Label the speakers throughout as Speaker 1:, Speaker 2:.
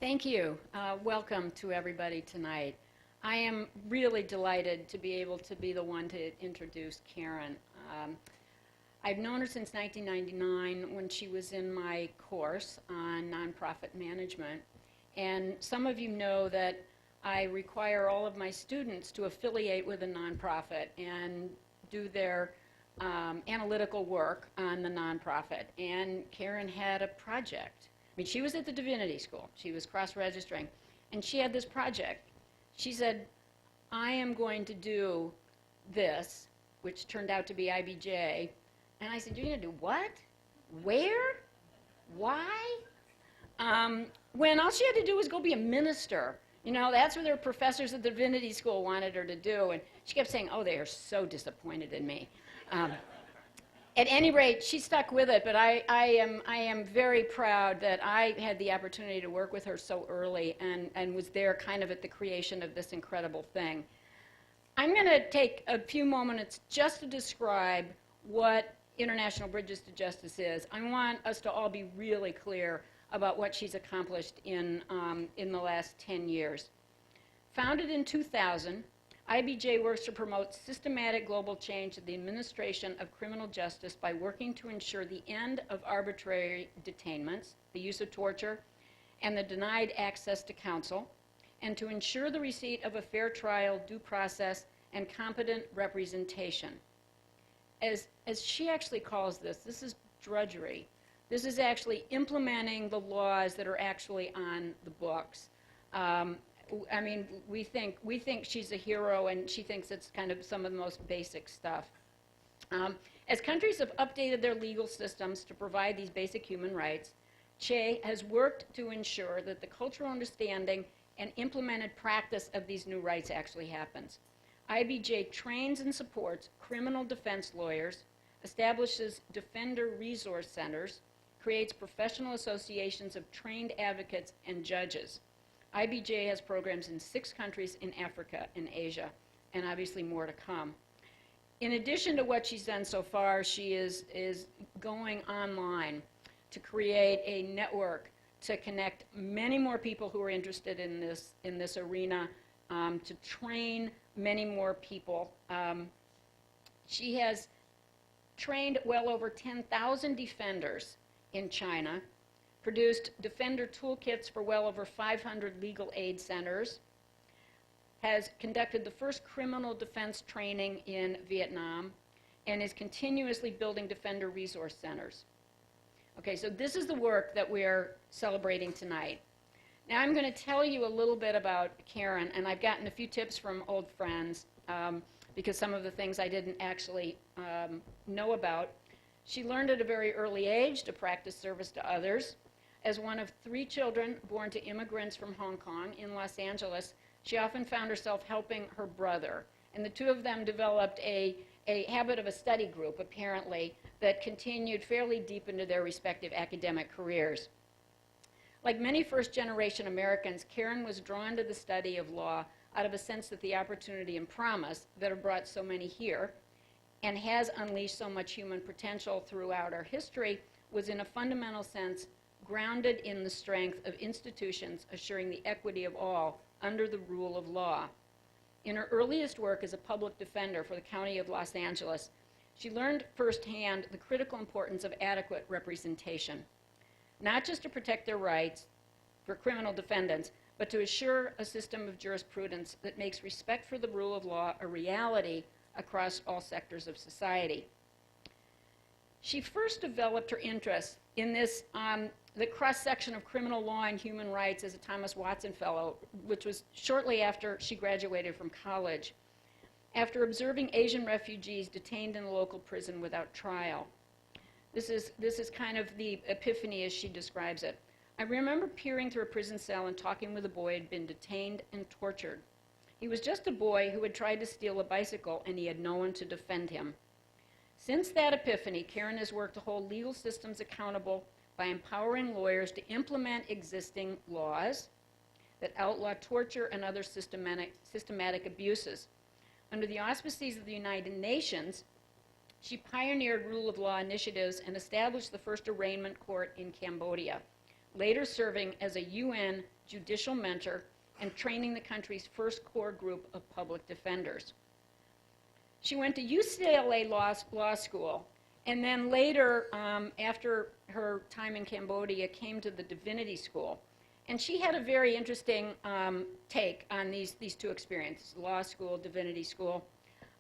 Speaker 1: Thank you. Welcome to everybody tonight. I am really delighted to be able to be the one to introduce Karen. I've known her since 1999 when she was in my course on nonprofit management. And some of you know that I require all of my students to affiliate with a nonprofit and do their analytical work on the nonprofit. And Karen had a project. I mean, she was at the Divinity School. She was cross-registering. And she had this project. She said, I am going to do this, which turned out to be IBJ. And I said, you're going to do what? Where? Why? When all she had to do was go be a minister. You know, that's what their professors at the Divinity School wanted her to do. And she kept saying, oh, they are so disappointed in me. At any rate, she stuck with it, but I am very proud that I had the opportunity to work with her so early and was there kind of at the creation of this incredible thing. I'm going to take a few moments just to describe what International Bridges to Justice is. I want us to all be really clear about what she's accomplished in the last 10 years. Founded in 2000, IBJ works to promote systematic global change in the administration of criminal justice by working to ensure the end of arbitrary detainments, the use of torture, and the denied access to counsel, and to ensure the receipt of a fair trial, due process, and competent representation. As she actually calls this is drudgery. This is actually implementing the laws that are actually on the books. I mean, we think she's a hero, and she thinks it's kind of some of the most basic stuff. As countries have updated their legal systems to provide these basic human rights, Che has worked to ensure that the cultural understanding and implemented practice of these new rights actually happens. IBJ trains and supports criminal defense lawyers, establishes defender resource centers, creates professional associations of trained advocates and judges. IBJ has programs in 6 countries in Africa and Asia, and obviously more to come. In addition to what she's done so far, she is going online to create a network to connect many more people who are interested in this arena, to train many more people. She has trained well over 10,000 defenders in China, produced defender toolkits for well over 500 legal aid centers, has conducted the first criminal defense training in Vietnam, and is continuously building defender resource centers. Okay, so this is the work that we're celebrating tonight. Now I'm going to tell you a little bit about Karen, and I've gotten a few tips from old friends because some of the things I didn't actually know about. She learned at a very early age to practice service to others. As one of 3 children born to immigrants from Hong Kong in Los Angeles, she often found herself helping her brother. And the two of them developed a habit of a study group, apparently, that continued fairly deep into their respective academic careers. Like many first-generation Americans, Karen was drawn to the study of law out of a sense that the opportunity and promise that have brought so many here and has unleashed so much human potential throughout our history was in a fundamental sense grounded in the strength of institutions assuring the equity of all under the rule of law. In her earliest work as a public defender for the County of Los Angeles, she learned firsthand the critical importance of adequate representation, not just to protect their rights for criminal defendants, but to assure a system of jurisprudence that makes respect for the rule of law a reality across all sectors of society. She first developed her interest in this the cross-section of criminal law and human rights as a Thomas Watson Fellow, which was shortly after she graduated from college, after observing Asian refugees detained in a local prison without trial. This is kind of the epiphany as she describes it. I remember peering through a prison cell and talking with a boy who had been detained and tortured. He was just a boy who had tried to steal a bicycle, and he had no one to defend him. Since that epiphany, Karen has worked to hold legal systems accountable by empowering lawyers to implement existing laws that outlaw torture and other systematic abuses. Under the auspices of the United Nations, she pioneered rule of law initiatives and established the first arraignment court in Cambodia, later serving as a UN judicial mentor and training the country's first core group of public defenders. She went to UCLA Law School, and then later, after her time in Cambodia, came to the Divinity School. And she had a very interesting take on these two experiences, law school, divinity school.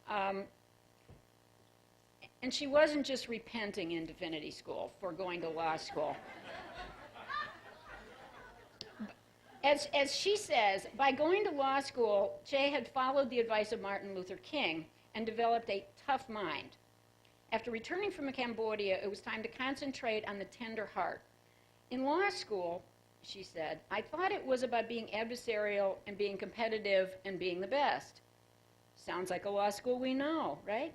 Speaker 1: And she wasn't just repenting in divinity school for going to law school. As she says, by going to law school, Che had followed the advice of Martin Luther King and developed a tough mind. After returning from Cambodia, it was time to concentrate on the tender heart. In law school, she said, I thought it was about being adversarial and being competitive and being the best. Sounds like a law school we know, right?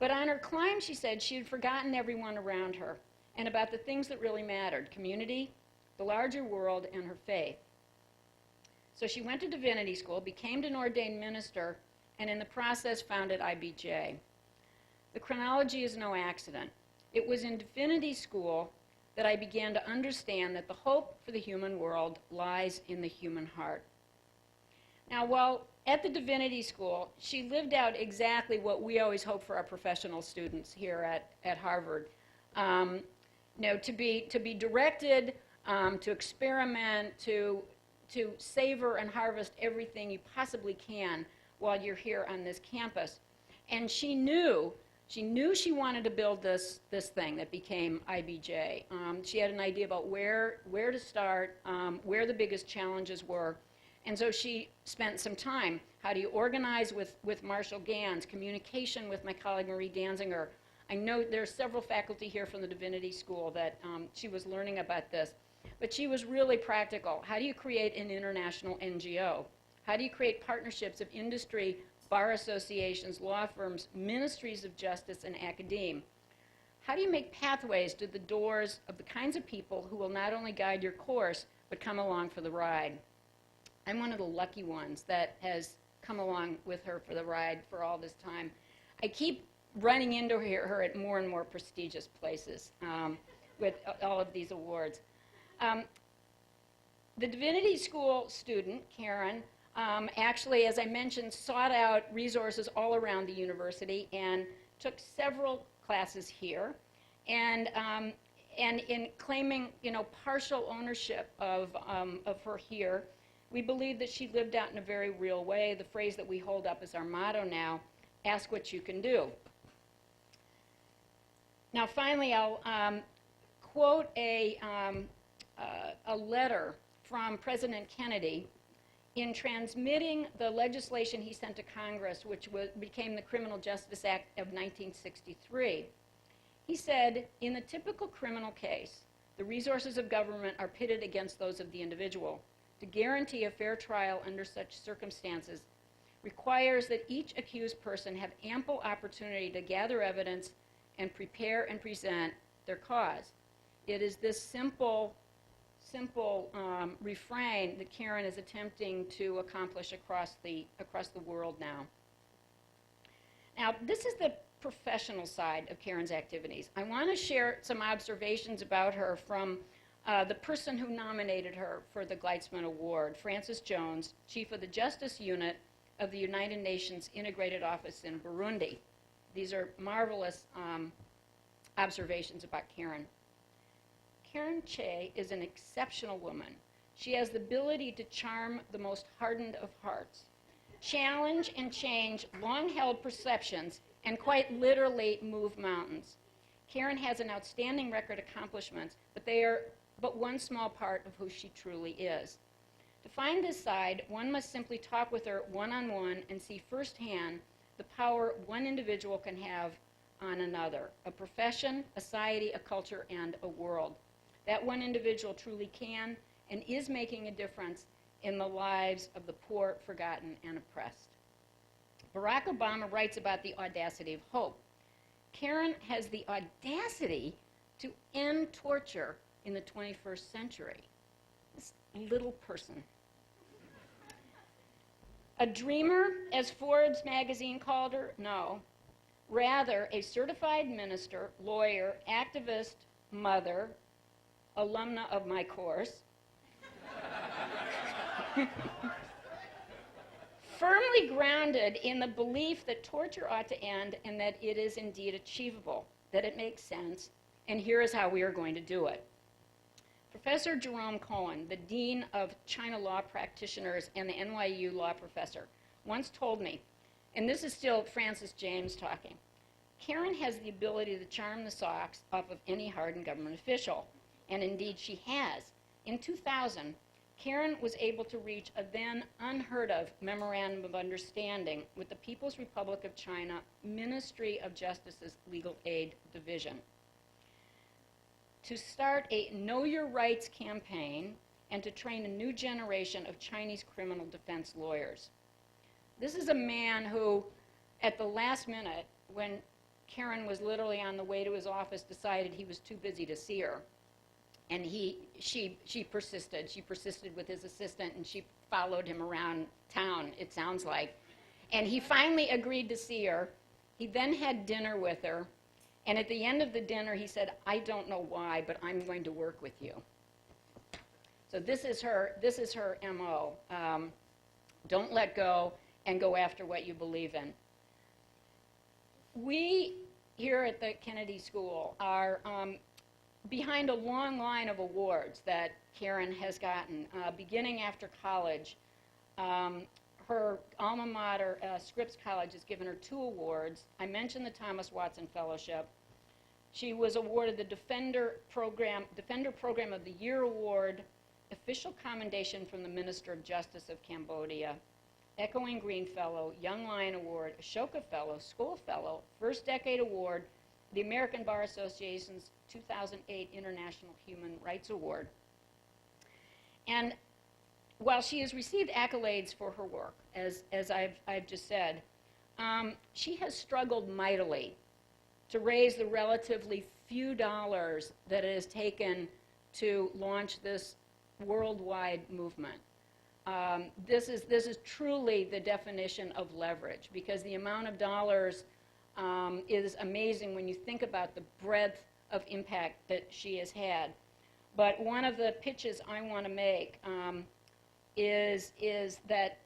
Speaker 1: But on her climb, she said, she had forgotten everyone around her and about the things that really mattered, community, the larger world, and her faith. So she went to divinity school, became an ordained minister, and in the process founded IBJ. The chronology is no accident. It was in divinity school that I began to understand that the hope for the human world lies in the human heart. Now, while at the divinity school, she lived out exactly what we always hope for our professional students here at Harvard. To be directed, to experiment, to savor and harvest everything you possibly can while you're here on this campus. And she knew she wanted to build this thing that became IBJ. She had an idea about where to start, where the biggest challenges were. And so she spent some time. How do you organize with Marshall Gans, communication with my colleague Marie Danziger. I know there are several faculty here from the Divinity School that she was learning about this. But she was really practical. How do you create an international NGO? How do you create partnerships of industry, bar associations, law firms, ministries of justice, and academe? How do you make pathways to the doors of the kinds of people who will not only guide your course, but come along for the ride? I'm one of the lucky ones that has come along with her for the ride for all this time. I keep running into her at more and more prestigious places with all of these awards. The Divinity School student, Karen, actually, as I mentioned, sought out resources all around the university and took several classes here. And in claiming, partial ownership of her here, we believe that she lived out in a very real way. The phrase that we hold up as our motto now, ask what you can do. Now, finally, I'll quote a letter from President Kennedy in transmitting the legislation he sent to Congress, which became the Criminal Justice Act of 1963. He said, in the typical criminal case, the resources of government are pitted against those of the individual. To guarantee a fair trial under such circumstances requires that each accused person have ample opportunity to gather evidence and prepare and present their cause. It is this simple refrain that Karen is attempting to accomplish across the world now. Now, this is the professional side of Karen's activities. I want to share some observations about her from the person who nominated her for the Gleitsman Award, Francis Jones, Chief of the Justice Unit of the United Nations Integrated Office in Burundi. These are marvelous observations about Karen. Karen Che is an exceptional woman. She has the ability to charm the most hardened of hearts, challenge and change long-held perceptions, and quite literally move mountains. Karen has an outstanding record of accomplishments, but they are but one small part of who she truly is. To find this side, one must simply talk with her one-on-one and see firsthand the power one individual can have on another, a profession, a society, a culture, and a world. That one individual truly can and is making a difference in the lives of the poor, forgotten, and oppressed. Barack Obama writes about the audacity of hope. Karen has the audacity to end torture in the 21st century. This little person. A dreamer, as Forbes magazine called her? No. Rather, a certified minister, lawyer, activist, mother, alumna of my course, firmly grounded in the belief that torture ought to end and that it is indeed achievable, that it makes sense, and here is how we are going to do it. Professor Jerome Cohen, the Dean of China Law Practitioners and the NYU law professor, once told me, and this is still Francis James talking, Karen has the ability to charm the socks off of any hardened government official, and indeed she has. In 2000, Karen was able to reach a then unheard of memorandum of understanding with the People's Republic of China Ministry of Justice's Legal Aid Division to start a Know Your Rights campaign and to train a new generation of Chinese criminal defense lawyers. This is a man who, at the last minute, when Karen was literally on the way to his office, decided he was too busy to see her. And she persisted. She persisted with his assistant, and she followed him around town, it sounds like. And he finally agreed to see her. He then had dinner with her. And at the end of the dinner, he said, I don't know why, but I'm going to work with you. So this is her MO. Don't let go and go after what you believe in. We here at the Kennedy School are behind a long line of awards that Karen has gotten, beginning after college. Her alma mater, Scripps College, has given her 2 awards. I mentioned the Thomas Watson Fellowship. She was awarded the Defender Program of the Year Award, Official Commendation from the Minister of Justice of Cambodia, Echoing Green Fellow, Young Lion Award, Ashoka Fellow, School Fellow, First Decade Award, the American Bar Association's 2008 International Human Rights Award. And while she has received accolades for her work, as I've just said, she has struggled mightily to raise the relatively few dollars that it has taken to launch this worldwide movement. This is truly the definition of leverage, because the amount of dollars is amazing when you think about the breadth of impact that she has had. But one of the pitches I want to make is that,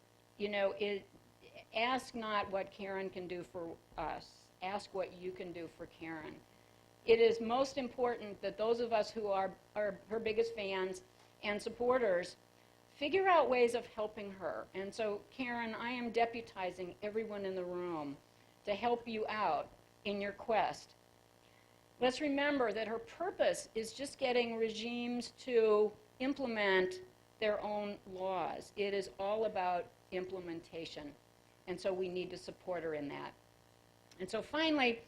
Speaker 1: ask not what Karen can do for us. Ask what you can do for Karen. It is most important that those of us who are her biggest fans and supporters figure out ways of helping her. And so, Karen, I am deputizing everyone in the room to help you out in your quest. Let's remember that her purpose is just getting regimes to implement their own laws. It is all about implementation. And so we need to support her in that. And so finally,